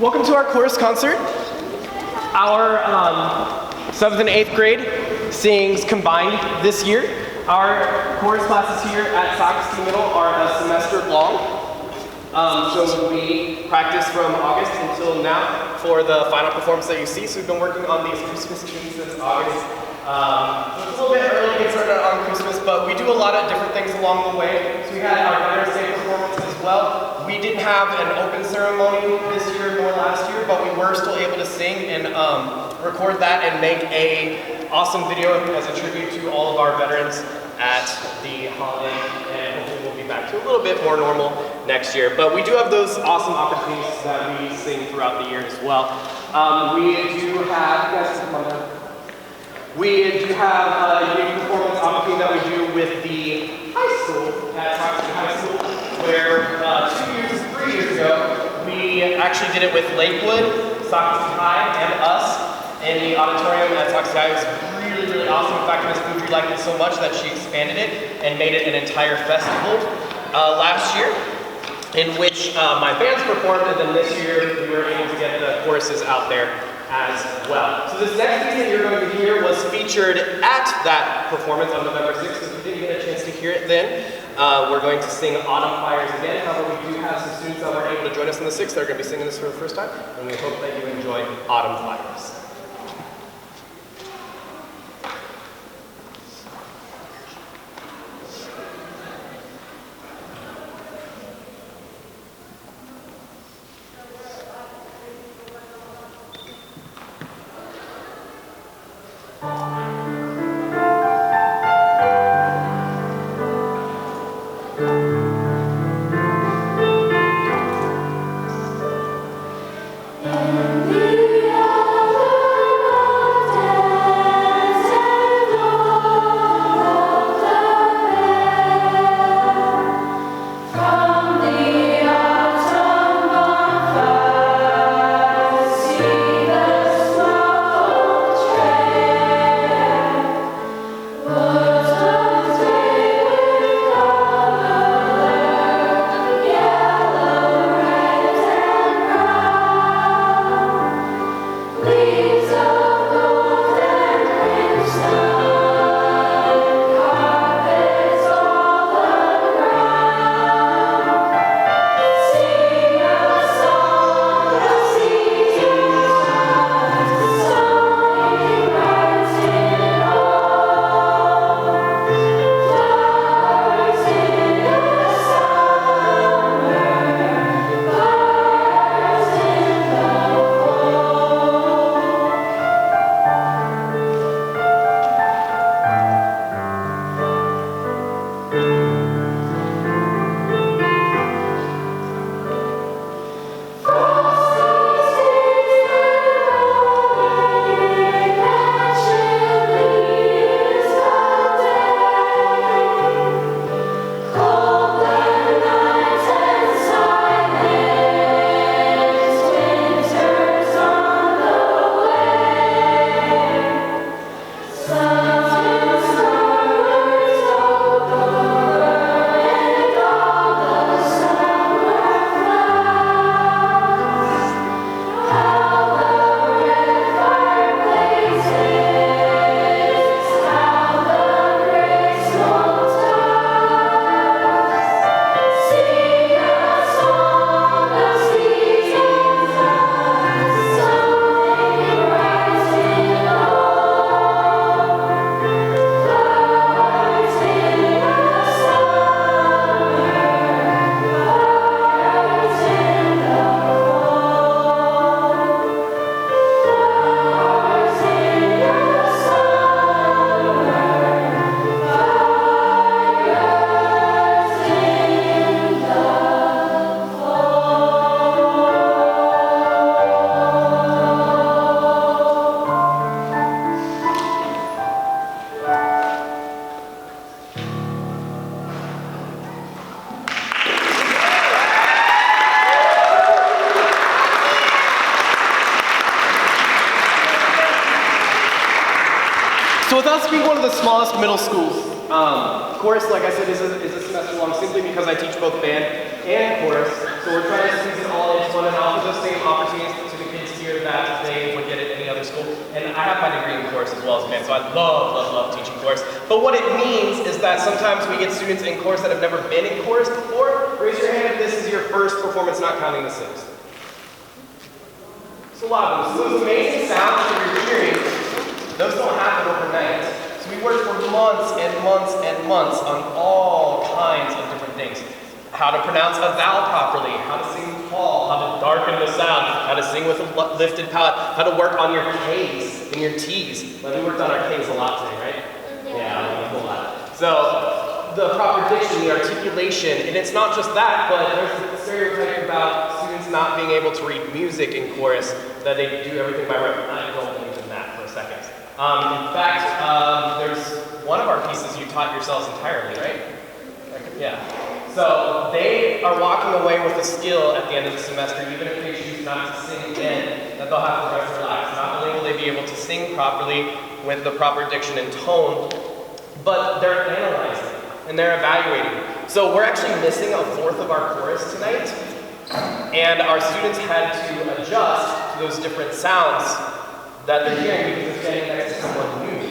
Welcome to our chorus concert. Our 7th and 8th grade sings combined this year. Our chorus classes here at Socastee Middle are a semester long. So we practice from August until now for the final performance that you see. So we've been working on these Christmas tunes since August. So it's a little bit early to get started on Christmas, but we do a lot of different things along the way. So we had our Veterans Day performance as well. We didn't have an open ceremony this year nor last year, but we were still able to sing and record that and make a awesome video as a tribute to all of our veterans at the holiday, and hopefully we'll be back to a little bit more normal next year. But we do have those awesome opportunities that we sing throughout the year as well. We do have, you guys come on down. We do have a unique performance opportunity that we do with the high school at Socastee High School, where 3 years ago, we actually did it with Lakewood, Socastee High, and us in the auditorium at Socastee High. It was really awesome. In fact, Ms. Boudry liked it so much that she expanded it and made it an entire festival last year, in which my bands performed, and then this year we were able to get the choruses out there as well. So this next piece that you're going to hear was featured at that performance on November 6th. So if you didn't get a chance to hear it then, we're going to sing Autumn Fires again. However, we do have some students that were able to join us on the 6th. They're going to be singing this for the first time, and we hope that you enjoy Autumn Fires. So with us being one of the smallest middle schools, chorus, like I said, is a semester long simply because I teach both band and chorus. So we're trying to squeeze it all into one and offer those same opportunities chorus as well as band, so I love teaching chorus. But what it means is that sometimes we get students in chorus that have never been in chorus before. Raise your hand if this is your first performance, not counting the sixth. It's a lot of them. So those amazing sounds that you're hearing, those don't happen overnight. So we worked for months and months and months on all kinds of different things. How to pronounce a vowel properly, how to sing fall, how to darken the sound, how to sing with a lifted palate, how to work on your K's and your T's. Well, we worked on our K's a lot today, right? Yeah, a whole lot. So the proper diction, the articulation, and it's not just that, but there's a stereotype about students not being able to read music in chorus, that they do everything by rote. I don't believe in that for a second. In fact, there's one of our pieces you taught yourselves entirely, right? Yeah. So they are walking away with a skill at the end of the semester, even if they choose not to sing again, that they'll have the rest of their lives. Not only will they be able to sing properly with the proper diction and tone, but they're analyzing and they're evaluating. So we're actually missing a fourth of our chorus tonight, and our students had to adjust to those different sounds that they're hearing because they're standing next to someone new.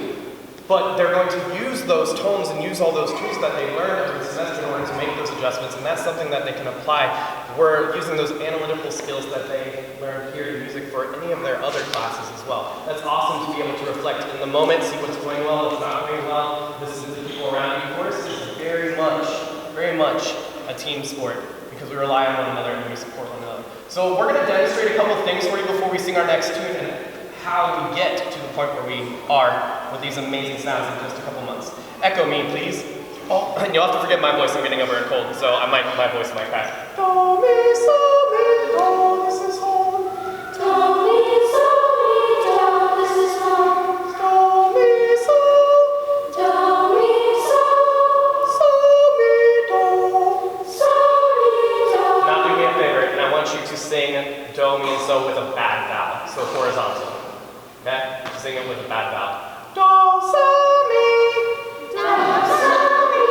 But they're going to use those tones and use all those tools that they learned over the semester in order to make those adjustments, and that's something that they can apply. We're using those analytical skills that they learned here in music for any of their other classes as well. That's awesome to be able to reflect in the moment, see what's going well, what's not going well, listen to the people around you. Of course, it's very much a team sport because we rely on one another and we support one another. So we're going to demonstrate a couple things for you before we sing our next tune, and how we get to the point where we are with these amazing sounds in just a couple months. Echo me, please. Oh, and you'll have to forgive my voice. I'm getting over a cold, so my voice might crack. Do, mi, so, mi, do, this is home. Do, mi, so, mi, do, this is home. Do, mi, so. Do, mi, so. So, mi, do. So, mi, do. Now do me a favor, and I want you to sing do, mi, and so with a bad vowel, so horizontal. Okay? Sing it with a bad vowel. Do, so, mi. Do, so, mi.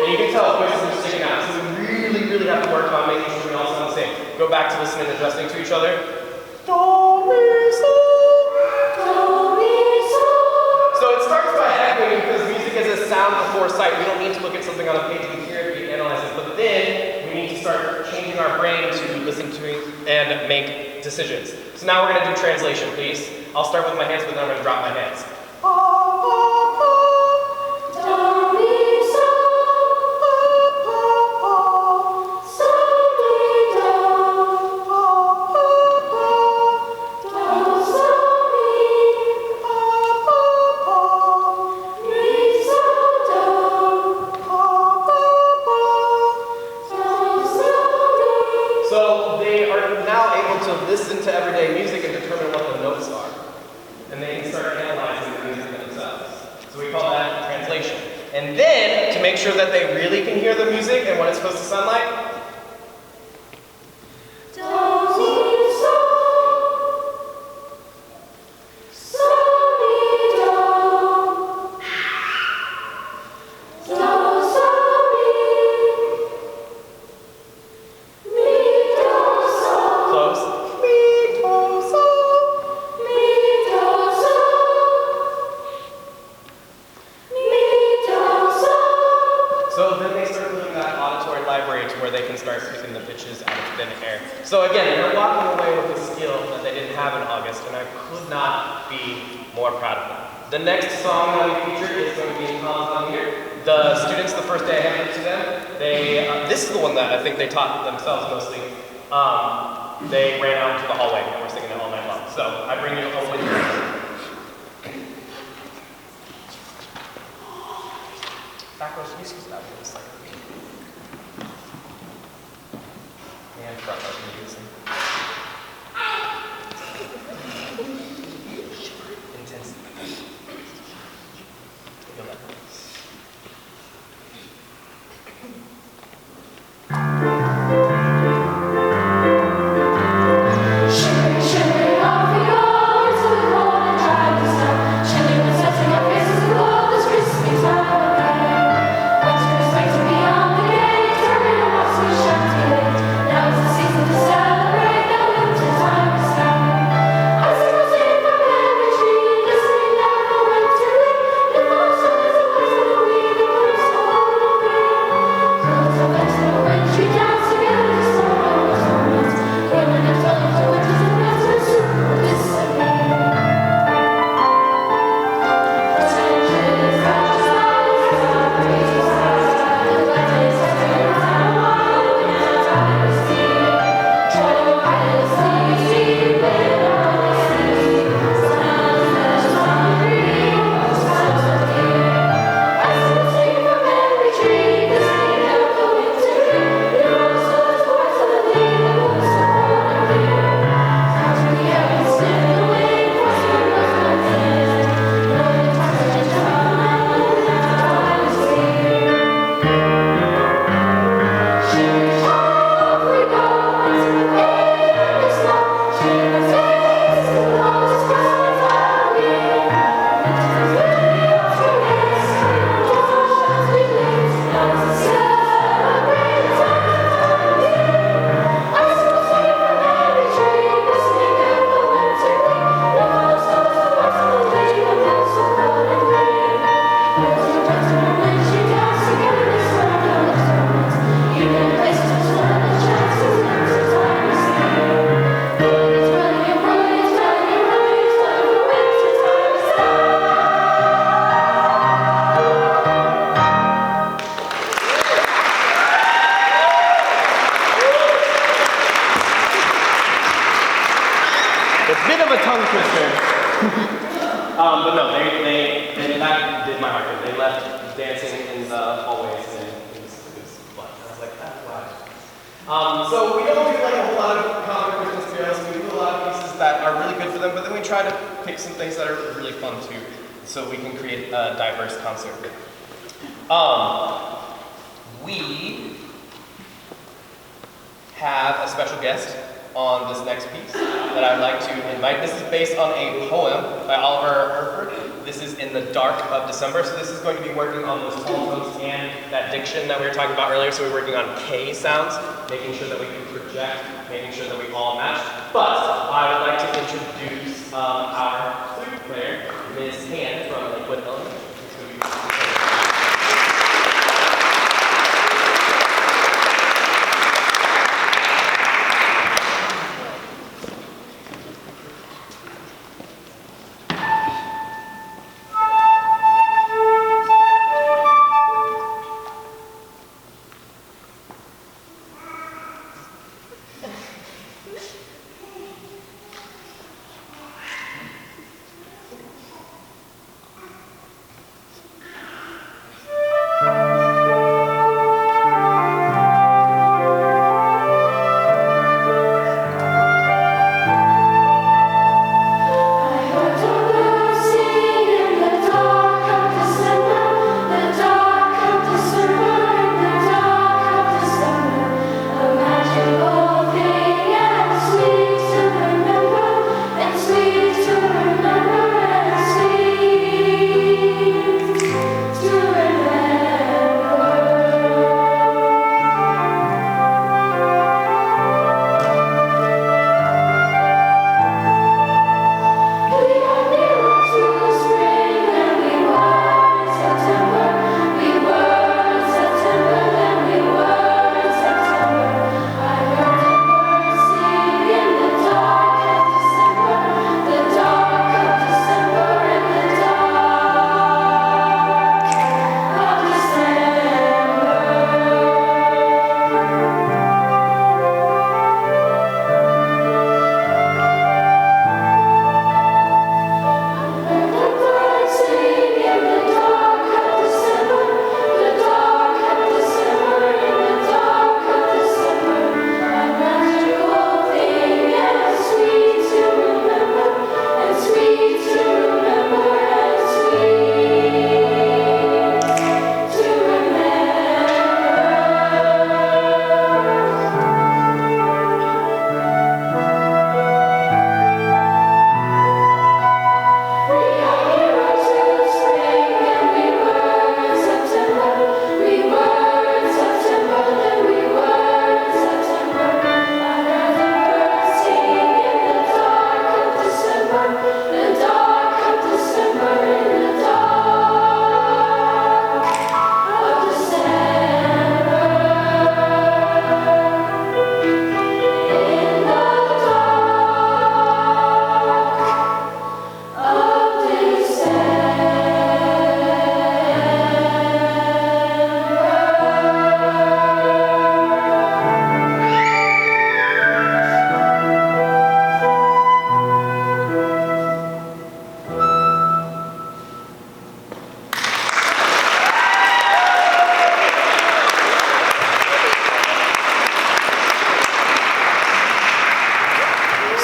And you can tell voices are sticking out, so we really have to work on making sure we all sound the same. Go back to listening and adjusting to each other. Do, mi, so. Do, mi, so. So it starts by echoing because music is a sound before sight. We don't need to look at something on a page, we hear it, we analyze it. But then we need to start changing our brain to listen to it and make decisions. So now we're going to do translation, please. I'll start with my hands, but then I'm going to drop my hands. Do, mi, so. So, mi, do. Do, so, mi. Mi, so, do. Do, so, mi. So they are now able to listen to everyday music and determine what the notes are. And they can start analyzing the music themselves. So we call that translation. And then, to make sure that they really can hear the music and what it's supposed to sound like, Do, mi, so. So, mi, do. Do, so, mi. Mi, do, so. close. Mi, do, so. Mi, do, so. Mi, do, so. So then they start building that auditory library to where they can start picking the pitches out of thin air. So again, they're walking away with a skill that they didn't have in August, and I could not be more proud of them. The next song that we featured is going to be in columns down here. The students, the first day I handed it to them, this is the one that I think they taught themselves mostly. They ran out into the hallway and were singing it all night long. So I bring you home with me. Back row, can you excuse that for a second? And front row, can you listen? Intensity. Feel that. Shimmy, shimmy, off we go into the cold and dry the snow. Chilly with setting our faces above this Christmas time. Winter's a tongue twister. But no, that did my heart good. They left dancing in the hallways and it was fun. I was like, that's why. So we don't do like a whole lot of common Christmas carols. We do a lot of pieces that are really good for them, but then we try to pick some things that are really fun too, so we can create a diverse concert. We have a special guest on this next piece that I'd like to invite. This is based on a poem by Oliver Herford. This is In the Dark of December. So this is going to be working on those tone tones and that diction that we were talking about earlier. So we're working on K sounds, making sure that we can project, making sure that we all match. But I would like to introduce our flute player, Ms. Han from Lakewood Elementary.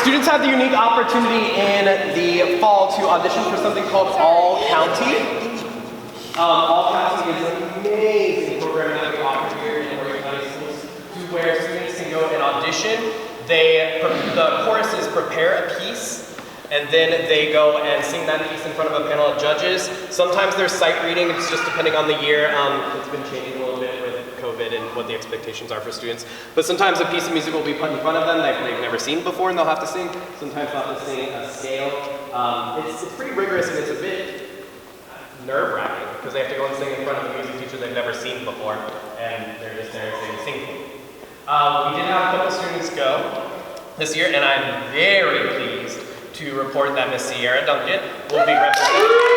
Students have the unique opportunity in the fall to audition for something called All County. All County is an amazing program that we offer here in Oregon County Schools, to where students can go and audition. The choruses prepare a piece, and then they go and sing that piece in front of a panel of judges. Sometimes there's sight reading, it's just depending on the year. It's been changing a little bit with COVID and what the expectations are for students. But sometimes a piece of music will be put in front of them that they've never seen before and they'll have to sing. Sometimes they'll have to sing a scale. It's pretty rigorous and it's a bit nerve-wracking because they have to go and sing in front of a music teacher they've never seen before and they're just there singing. We did have a couple students go this year and I'm very pleased to report that Miss Sierra Duncan will be representing.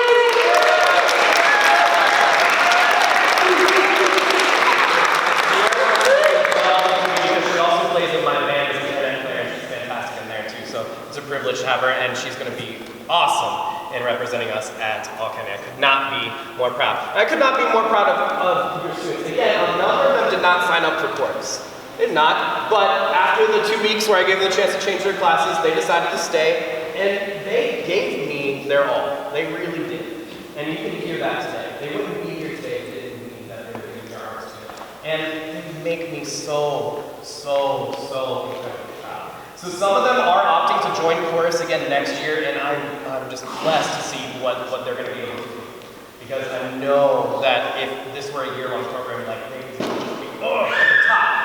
She also plays in my band as a band player. She's fantastic in there too, so it's a privilege privileged to have her, and she's going to be awesome in representing us at All County. I could not be more proud. I could not be more proud of your students. Again, a number of them did not sign up for chorus. They did not, but after the 2 weeks where I gave them the chance to change their classes, they decided to stay, and they gave me their all. They really did. And you can hear that today. They wouldn't be here today if they didn't mean that they were giving their arms to it. And they make me so incredibly proud. So some of them are opting to join chorus again next year, and I'm just blessed to see what they're going to be able to do. Because I know that if this were a year-long program, like they would just be at the top.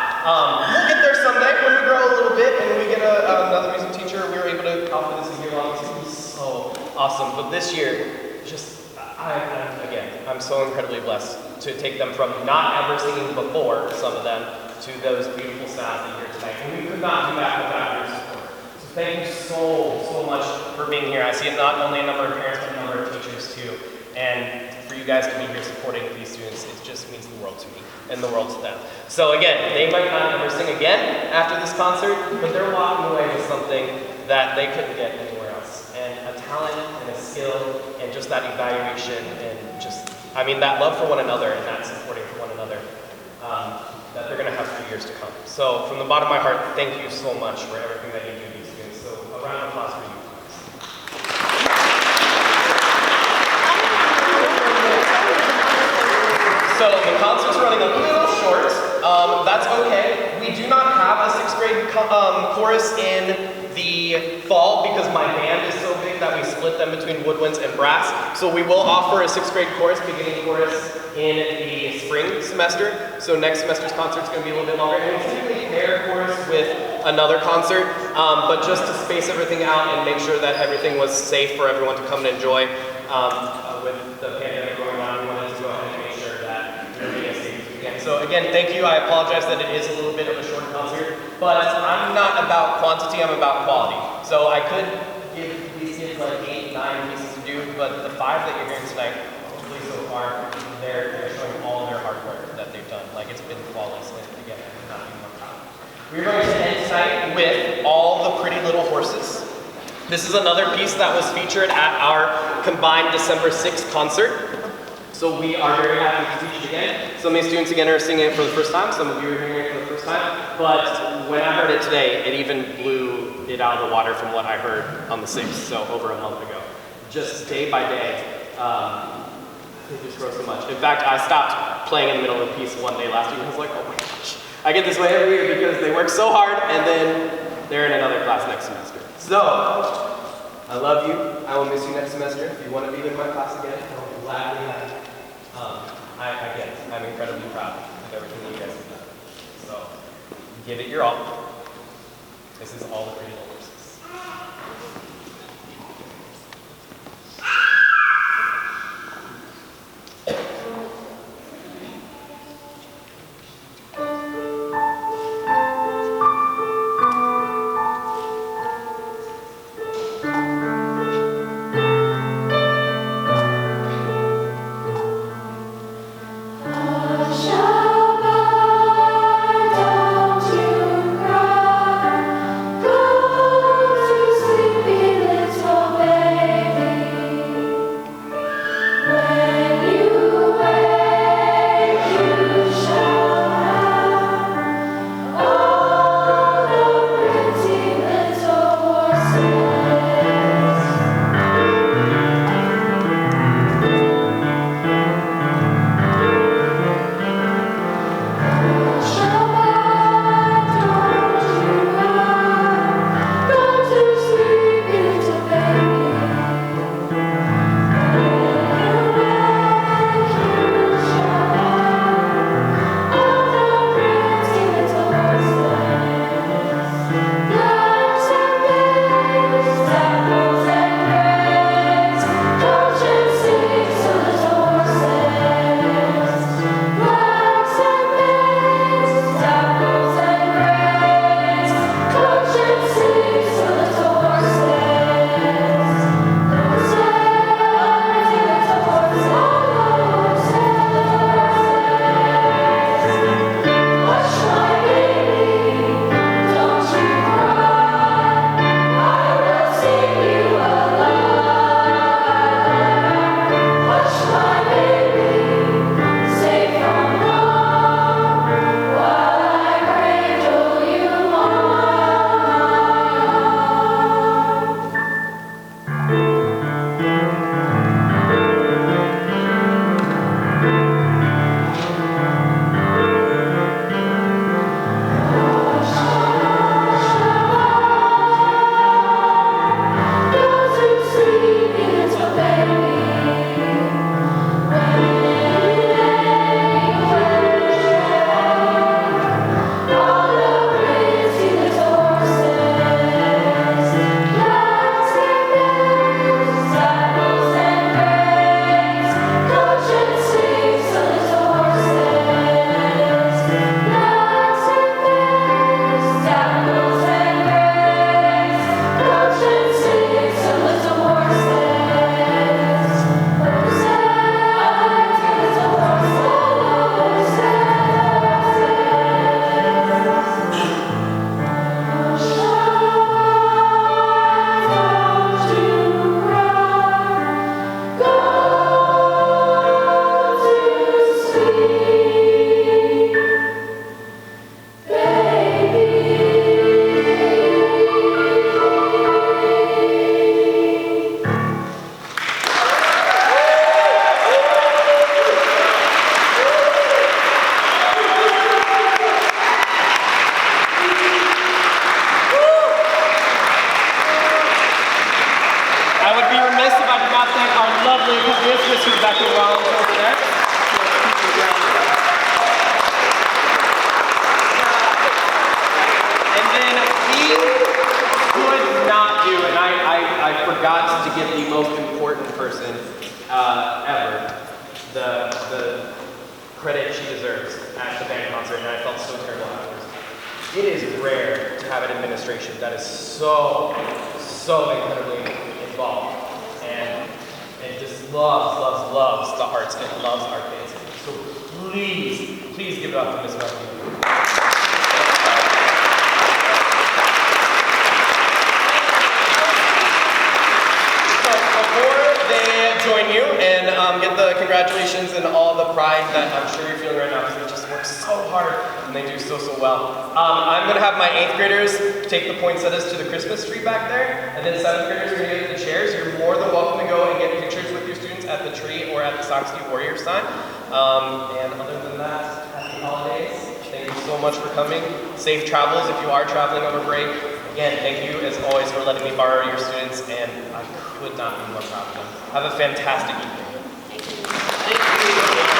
We'll get there someday when we grow a little bit and we get another music teacher. We were able to offer this a year-long. It's going to be so awesome. But this year, I'm so incredibly blessed to take them from not ever singing before, some of them, to those beautiful sounds that you hear tonight. And we could not do that without your support. So thank you so much for being here. I see it not only a number of parents, but a number of teachers too. And for you guys to be here supporting these students, it just means the world to me and the world to them. So again, they might not ever sing again after this concert, but they're walking away with something that they couldn't get anywhere else. And a talent and a skill and just that evaluation and just, that love for one another and that supporting for one another that they're going to have for years to come. So from the bottom of my heart, thank you so much for everything that you do these students. So a round of applause for you. So the concert's running a little short. That's okay. We do not have a 6th grade chorus in the fall because my band is so big that we split them between woodwinds and brass. So we will offer a 6th grade chorus, beginning chorus, in the spring semester. So next semester's concert's going to be a little bit longer. And we typically pair chorus with another concert, but just to space everything out and make sure that everything was safe for everyone to come and enjoy with the pandemic going on, we wanted to go ahead and make sure that everything is safe again. So again, thank you. I apologize that it is a little bit of a short concert, but I'm not about quantity, I'm about quality. So I could give these kids like 8, 9 pieces to do, but the 5 that you're hearing tonight, hopefully so far, they're showing all their hard work that they've done. Like it's been flawless, and again, I could not be more proud. We're going to end tonight with All the Pretty Little Horses. This is another piece that was featured at our combined December 6th concert. So we are very happy to teach it again. Some of these students again are singing it for the first time. Some of you are hearing it for the first time. But when I heard it today, it even blew it out of the water from what I heard on the 6th, so over a month ago. Just day by day, they just grow so much. In fact, I stopped playing in the middle of the piece one day last week. I was like, oh my gosh. I get this way every year because they work so hard and then they're in another class next semester. So, I love you. I will miss you next semester. If you want to be in my class again, I will gladly have you. I'm incredibly proud of everything that you guys have done. So, give it your all. This is All the Pretty Little Horses. Don't you cry, go to students, Miss Rebecca Rollins over there. And then we could not do, and I forgot to give the most important person ever the credit she deserves at the band concert, and I felt so terrible afterwards. It is rare to have an administration that is so incredibly involved and just loves the arts and loves our kids. So please give it up to Miss Melvin. Join you and get the congratulations and all the pride that I'm sure you're feeling right now because they just work so hard and they do so well. I'm going to have my 8th graders take the poinsettias to the Christmas tree back there, and then 7th graders are going to get the chairs. You're more than welcome to go and get pictures with your students at the tree or at the Sock City Warrior sign. And other than that, happy holidays. Thank you so much for coming. Safe travels if you are traveling over break. Again, thank you as always for letting me borrow your students, and I could not be more proud of them. Have a fantastic evening. Thank you.